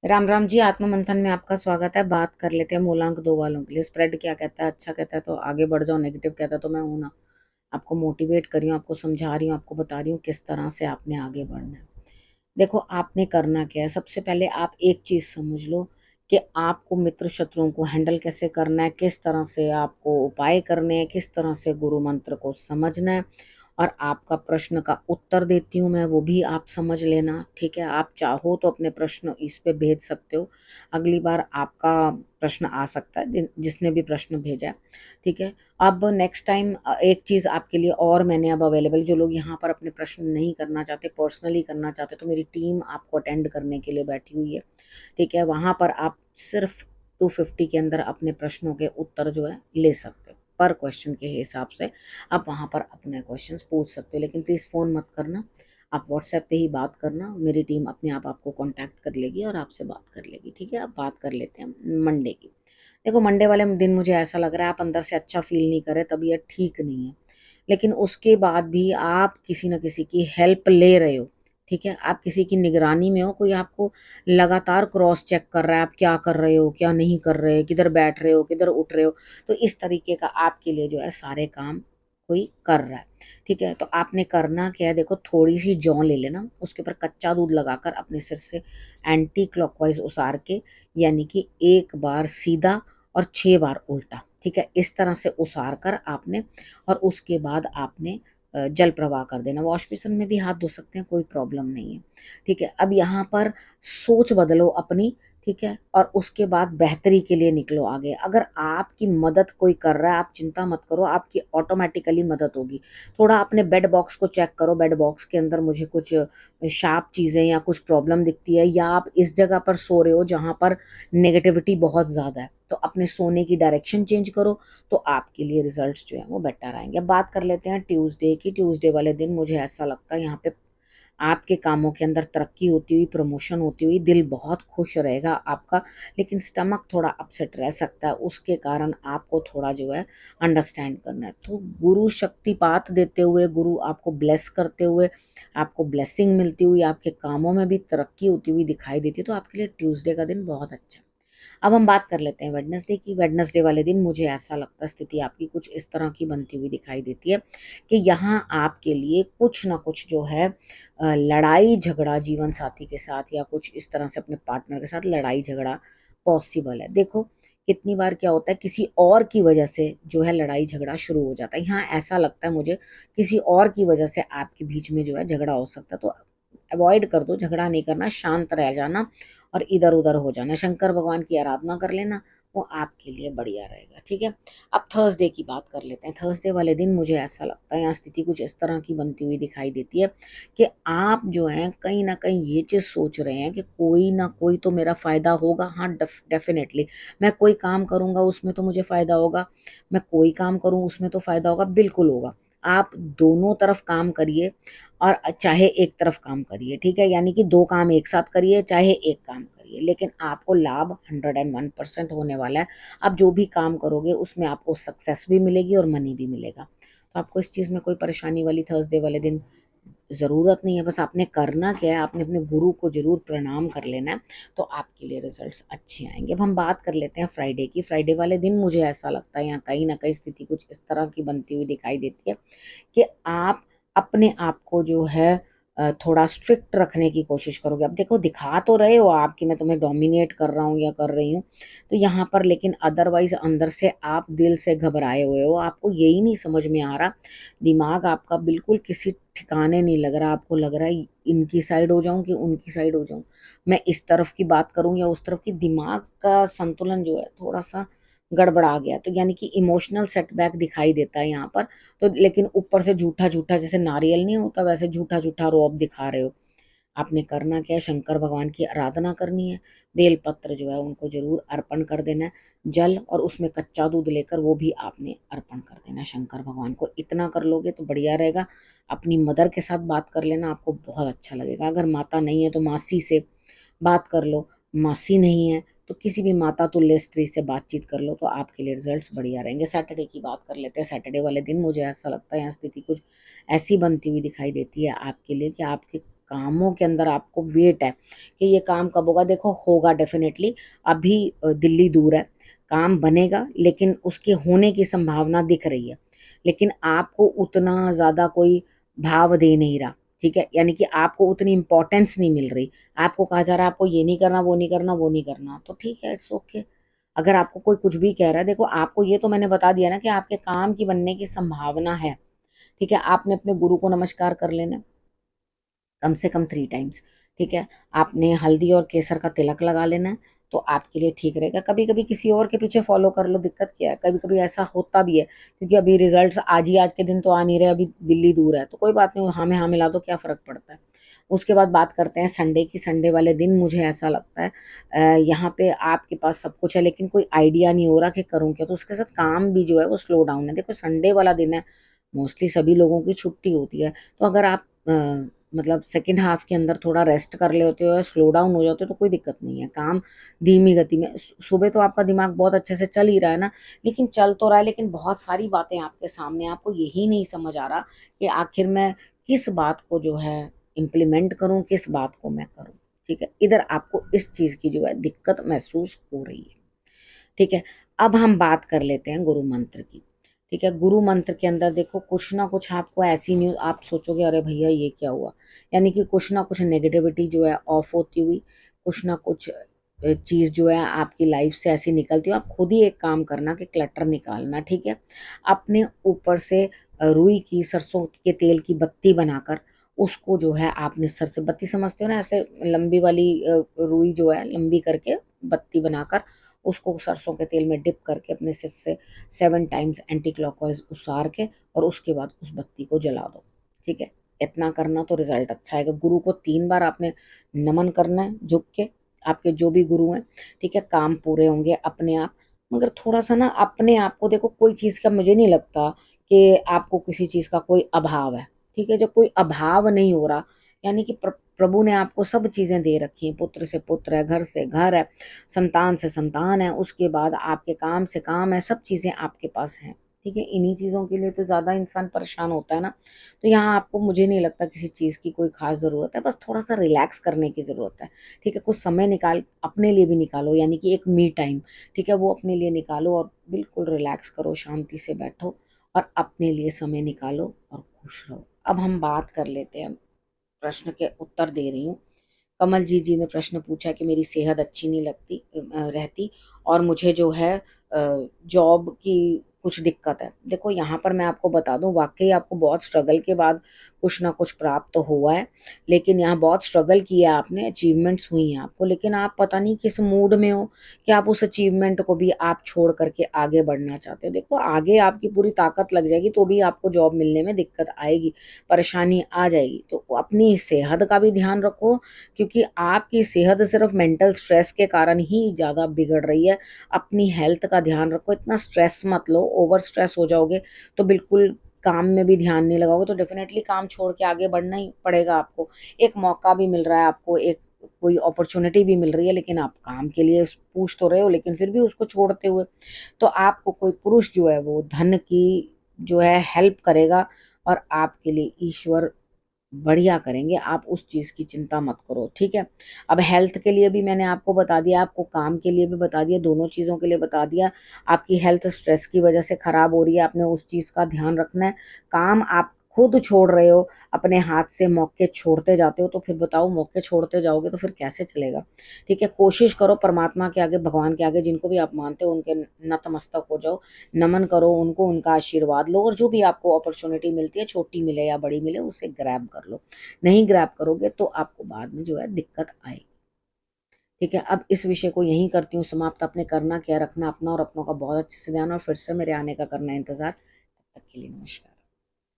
राम राम जी। आत्म मंथन में आपका स्वागत है। बात कर लेते हैं मूलांक दो वालों के लिए। स्प्रेड क्या कहता है? अच्छा कहता है तो आगे बढ़ जाओ, नेगेटिव कहता है तो मैं हूं ना। आपको मोटिवेट कर रही हूँ, आपको समझा रही हूँ, आपको बता रही हूँ किस तरह से आपने आगे बढ़ना है। देखो, आपने करना क्या है। सबसे पहले आप एक चीज समझ लो कि आपको मित्र शत्रुओं को हैंडल कैसे करना है, किस तरह से आपको उपाय करने हैं, किस तरह से गुरु मंत्र को समझना है। और आपका प्रश्न का उत्तर देती हूँ मैं, वो भी आप समझ लेना। ठीक है, आप चाहो तो अपने प्रश्न इस पे भेज सकते हो। अगली बार आपका प्रश्न आ सकता है जिसने भी प्रश्न भेजा है। ठीक है। अब नेक्स्ट टाइम एक चीज आपके लिए और मैंने अब अवेलेबल, जो लोग यहाँ पर अपने प्रश्न नहीं करना चाहते, पर्सनली करना चाहते, तो मेरी टीम आपको अटेंड करने के लिए बैठी हुई है। ठीक है, वहां पर आप सिर्फ 250 के अंदर अपने प्रश्नों के उत्तर जो है ले सकते हो। पर क्वेश्चन के हिसाब से आप वहां पर अपने क्वेश्चंस पूछ सकते हो, लेकिन प्लीज फोन मत करना। आप व्हाट्सएप पे ही बात करना, मेरी टीम अपने आप आपको कांटेक्ट कर लेगी और आपसे बात कर लेगी। ठीक है, अब बात कर लेते हैं मंडे की। देखो, मंडे वाले दिन मुझे ऐसा लग रहा है आप अंदर से अच्छा फील नहीं कर रहे, तबीयत ठीक नहीं है, लेकिन उसके बाद भी आप किसी न किसी की हेल्प ले रहे हो। ठीक है, आप किसी की निगरानी में हो, कोई आपको लगातार क्रॉस चेक कर रहा है, आप क्या कर रहे हो, क्या नहीं कर रहे, किधर बैठ रहे हो, किधर उठ रहे हो। तो इस तरीके का आपके लिए जो है सारे काम कोई कर रहा है। ठीक है, तो आपने करना क्या है, देखो थोड़ी सी जौ ले लेना, उसके ऊपर कच्चा दूध लगाकर अपने सिर से एंटी क्लॉकवाइज उसार के, यानी कि एक बार सीधा और 6 बार उल्टा। ठीक है, इस तरह से उसार कर आपने, और उसके बाद आपने जल प्रवाह कर देना। वॉश बेसिन में भी हाथ धो सकते हैं, कोई प्रॉब्लम नहीं है। ठीक है, अब यहाँ पर सोच बदलो अपनी। ठीक है, और उसके बाद बेहतरी के लिए निकलो आगे। अगर आपकी मदद कोई कर रहा है, आप चिंता मत करो, आपकी ऑटोमेटिकली मदद होगी। थोड़ा अपने बेड बॉक्स को चेक करो, बेड बॉक्स के अंदर मुझे कुछ शार्प चीजें या कुछ प्रॉब्लम दिखती है, या आप इस जगह पर सो रहे हो जहां पर नेगेटिविटी बहुत ज्यादा है, तो अपने सोने की डायरेक्शन चेंज करो। तो आपके लिए रिजल्ट्स जो है वो बेटर आएंगे। अब बात कर लेते हैं ट्यूसडे की। ट्यूसडे वाले दिन मुझे ऐसा लगता है यहाँ पे आपके कामों के अंदर तरक्की होती हुई, प्रमोशन होती हुई, दिल बहुत खुश रहेगा आपका। लेकिन स्टमक थोड़ा अपसेट रह सकता है, उसके कारण आपको थोड़ा जो है अंडरस्टैंड करना है। तो गुरु शक्तिपात देते हुए, गुरु आपको ब्लेस करते हुए, आपको ब्लेसिंग मिलती हुई, आपके कामों में भी तरक्की होती हुई दिखाई देती है, तो आपके लिए ट्यूसडे का दिन बहुत अच्छा है। अब हम बात कर लेते हैं वेडनेसडे की। वेडनेसडे वाले दिन मुझे ऐसा लगता है स्थिति आपकी कुछ इस तरह की बनती हुई दिखाई देती है कि यहाँ आपके लिए कुछ ना कुछ जो है लड़ाई झगड़ा जीवन साथी के साथ, या कुछ इस तरह से अपने पार्टनर के साथ लड़ाई झगड़ा पॉसिबल है। देखो, कितनी बार क्या होता है, किसी और की वजह से जो है लड़ाई झगड़ा शुरू हो जाता है। यहाँ ऐसा लगता है मुझे किसी और की वजह से आपके बीच में जो है झगड़ा हो सकता है। तो अवॉइड कर दो, झगड़ा नहीं करना, शांत रह जाना और इधर उधर हो जाना, शंकर भगवान की आराधना कर लेना, वो आपके लिए बढ़िया रहेगा। ठीक है, अब थर्सडे की बात कर लेते हैं। थर्सडे वाले दिन मुझे ऐसा लगता है यहाँ स्थिति कुछ इस तरह की बनती हुई दिखाई देती है कि आप जो है कहीं ना कहीं ये चीज सोच रहे हैं कि कोई ना कोई तो मेरा फायदा होगा। हाँ, डेफिनेटली मैं कोई काम करूंगा उसमें तो मुझे फायदा होगा, मैं कोई काम करूं उसमें तो फायदा होगा, बिल्कुल होगा। आप दोनों तरफ काम करिए और चाहे एक तरफ काम करिए। ठीक है, यानी कि दो काम एक साथ करिए, चाहे एक काम करिए, लेकिन आपको लाभ 101% होने वाला है। आप जो भी काम करोगे उसमें आपको सक्सेस भी मिलेगी और मनी भी मिलेगा। तो आपको इस चीज में कोई परेशानी वाली थर्सडे वाले दिन जरूरत नहीं है। बस आपने करना क्या है, आपने अपने गुरु को जरूर प्रणाम कर लेना है, तो आपके लिए रिजल्ट्स अच्छे आएंगे। अब हम बात कर लेते हैं फ्राइडे की। फ्राइडे वाले दिन मुझे ऐसा लगता है यहाँ कहीं ना कहीं स्थिति कुछ इस तरह की बनती हुई दिखाई देती है कि आप अपने आप को जो है थोड़ा स्ट्रिक्ट रखने की कोशिश करोगे। अब देखो, दिखा तो रहे हो आप कि मैं तुम्हें डोमिनेट कर रहा हूँ या कर रही हूँ, तो यहाँ पर लेकिन अदरवाइज अंदर से आप दिल से घबराए हुए हो। आपको यही नहीं समझ में आ रहा, दिमाग आपका बिल्कुल किसी ठिकाने नहीं लग रहा। आपको लग रहा है इनकी साइड हो जाऊं कि उनकी साइड हो जाऊं, मैं इस तरफ की बात करूं या उस तरफ की। दिमाग का संतुलन जो है थोड़ा सा गड़बड़ा गया, तो यानी कि इमोशनल सेटबैक दिखाई देता है यहाँ पर। तो लेकिन ऊपर से झूठा झूठा, जैसे नारियल नहीं होता वैसे झूठा झूठा रोब दिखा रहे हो। आपने करना क्या है, शंकर भगवान की आराधना करनी है। बेल पत्र जो है उनको जरूर अर्पण कर देना है। जल और उसमें कच्चा दूध लेकर वो भी आपने अर्पण कर देना है शंकर भगवान को। इतना कर लोगे तो बढ़िया रहेगा। अपनी मदर के साथ बात कर लेना, आपको बहुत अच्छा लगेगा। अगर माता नहीं है तो मासी से बात कर लो, मासी नहीं है तो किसी भी माता तुल्य स्त्री से बातचीत कर लो, तो आपके लिए रिजल्ट्स बढ़िया रहेंगे। सैटरडे की बात कर लेते हैं। सैटरडे वाले दिन मुझे ऐसा लगता है यहाँ स्थिति कुछ ऐसी बनती हुई दिखाई देती है आपके लिए कि आपके कामों के अंदर आपको वेट है कि ये काम कब होगा, देखो होगा डेफिनेटली। अभी दिल्ली दूर है, काम बनेगा, लेकिन उसके होने की संभावना दिख रही है, लेकिन आपको उतना ज्यादा कोई भाव दे नहीं रहा। ठीक है, यानी कि आपको उतनी इंपॉर्टेंस नहीं मिल रही। आपको कहा जा रहा है आपको ये नहीं करना, वो नहीं करना, वो नहीं करना, तो ठीक है, इट्स ओके। अगर आपको कोई कुछ भी कह रहा है, देखो आपको ये तो मैंने बता दिया ना कि आपके काम की बनने की संभावना है। ठीक है, आपने अपने गुरु को नमस्कार कर लेना है, कम से कम 3 टाइम्स। ठीक है, आपने हल्दी और केसर का तिलक लगा लेना है, तो आपके लिए ठीक रहेगा। कभी कभी किसी और के पीछे फॉलो कर लो, दिक्कत क्या है, कभी कभी ऐसा होता भी है, क्योंकि अभी रिजल्ट्स आज ही आज के दिन तो आ नहीं रहे, अभी दिल्ली दूर है, तो कोई बात नहीं, हाँ में हाँ मिला दो, क्या फर्क पड़ता है। उसके बाद बात करते हैं संडे की। संडे वाले दिन मुझे ऐसा लगता है यहाँ पे आपके पास सब कुछ है, लेकिन कोई आइडिया नहीं हो रहा कि करूँ क्या, तो उसके साथ काम भी जो है वो स्लो डाउन है। देखो संडे वाला दिन है, मोस्टली सभी लोगों की छुट्टी होती है, तो अगर आप मतलब सेकेंड हाफ के अंदर थोड़ा रेस्ट कर लेते हो या स्लो डाउन हो जाते हो तो कोई दिक्कत नहीं है। काम धीमी गति में, सुबह तो आपका दिमाग बहुत अच्छे से चल ही रहा है ना, लेकिन चल तो रहा है, लेकिन बहुत सारी बातें आपके सामने, आपको यही नहीं समझ आ रहा कि आखिर मैं किस बात को जो है इम्प्लीमेंट करूं, किस बात को मैं करूं। ठीक है, इधर आपको इस चीज की जो है दिक्कत महसूस हो रही है। ठीक है, अब हम बात कर लेते हैं गुरु मंत्र की। ठीक है, गुरु मंत्र के अंदर देखो कुछ ना कुछ आपको ऐसी न्यूज, आप सोचोगे अरे भैया ये क्या हुआ, यानी कि कुछ ना कुछ नेगेटिविटी जो है ऑफ होती हुई, कुछ ना कुछ चीज जो है आपकी लाइफ से ऐसी निकलती है। आप खुद ही एक काम करना कि क्लटर निकालना। ठीक है, अपने ऊपर से रुई की, सरसों के तेल की बत्ती बनाकर उसको जो है आपने सर से, बत्ती समझते हो ना, ऐसे लंबी वाली रुई जो है लंबी करके बत्ती बनाकर उसको सरसों के तेल में डिप करके अपने सिर से 7 टाइम्स एंटी क्लॉकवाइज उसार के और उसके बाद उस बत्ती को जला दो। ठीक है, इतना करना तो रिजल्ट अच्छा आएगा। गुरु को 3 बार आपने नमन करना है झुक के, आपके जो भी गुरु हैं। ठीक है, काम पूरे होंगे अपने आप। मगर थोड़ा सा ना अपने आप को देखो, कोई चीज का मुझे नहीं लगता कि आपको किसी चीज का कोई अभाव है। ठीक है, जब कोई अभाव नहीं हो रहा, यानी कि प्रभु ने आपको सब चीजें दे रखी हैं, पुत्र से पुत्र है, घर से घर है, संतान से संतान है, उसके बाद आपके काम से काम है, सब चीजें आपके पास हैं। ठीक है, इन्हीं चीजों के लिए तो ज्यादा इंसान परेशान होता है ना। तो यहाँ आपको मुझे नहीं लगता किसी चीज की कोई खास जरूरत है, बस थोड़ा सा रिलैक्स करने की जरूरत है। ठीक है, कुछ समय निकाल अपने लिए भी निकालो, यानी कि एक मी टाइम। ठीक है, वो अपने लिए निकालो और बिल्कुल रिलैक्स करो, शांति से बैठो और अपने लिए समय निकालो और खुश रहो। अब हम बात कर लेते हैं, प्रश्न के उत्तर दे रही हूँ। कमल जी ने प्रश्न पूछा कि मेरी सेहत अच्छी नहीं लगती रहती और मुझे जो है जॉब की कुछ दिक्कत है। देखो यहाँ पर मैं आपको बता दूं, वाकई आपको बहुत स्ट्रगल के बाद कुछ ना कुछ प्राप्त तो हुआ है, लेकिन यहाँ बहुत स्ट्रगल किया आपने, अचीवमेंट्स हुई हैं आपको, लेकिन आप पता नहीं किस मूड में हो कि आप उस अचीवमेंट को भी आप छोड़ करके आगे बढ़ना चाहते हो। देखो आगे आपकी पूरी ताकत लग जाएगी तो भी आपको जॉब मिलने में दिक्कत आएगी, परेशानी आ जाएगी। तो अपनी सेहत का भी ध्यान रखो, क्योंकि आपकी सेहत सिर्फ मेंटल स्ट्रेस के कारण ही ज़्यादा बिगड़ रही है। अपनी हेल्थ का ध्यान रखो, इतना स्ट्रेस मत लो, ओवर स्ट्रेस हो जाओगे तो बिल्कुल काम में भी ध्यान नहीं लगाओगे, तो डेफिनेटली काम छोड़ के आगे बढ़ना ही पड़ेगा आपको। एक मौका भी मिल रहा है आपको, एक कोई अपॉर्चुनिटी भी मिल रही है, लेकिन आप काम के लिए पूछ तो रहे हो, लेकिन फिर भी उसको छोड़ते हुए तो आपको कोई पुरुष जो है वो धन की जो है हेल्प करेगा और आपके लिए ईश्वर बढ़िया करेंगे, आप उस चीज की चिंता मत करो। ठीक है, अब हेल्थ के लिए भी मैंने आपको बता दिया, आपको काम के लिए भी बता दिया, दोनों चीजों के लिए बता दिया। आपकी हेल्थ स्ट्रेस की वजह से खराब हो रही है, आपने उस चीज का ध्यान रखना है। काम आप खुद छोड़ रहे हो, अपने हाथ से मौके छोड़ते जाते हो, तो फिर बताओ मौके छोड़ते जाओगे तो फिर कैसे चलेगा। ठीक है, कोशिश करो परमात्मा के आगे, भगवान के आगे, जिनको भी आप मानते हो उनके नतमस्तक हो जाओ, नमन करो उनको, उनका आशीर्वाद लो और जो भी आपको अपॉर्चुनिटी मिलती है, छोटी मिले या बड़ी मिले, उसे ग्रैब कर लो। नहीं ग्रैब करोगे तो आपको बाद में जो है दिक्कत आएगी। ठीक है, अब इस विषय को यहीं करती हूँ समाप्त। अपने करना क्या रखना अपना और अपनों का बहुत अच्छे से ध्यान, और फिर से मेरे आने का करना इंतजार। तब तक के लिए नमस्कार।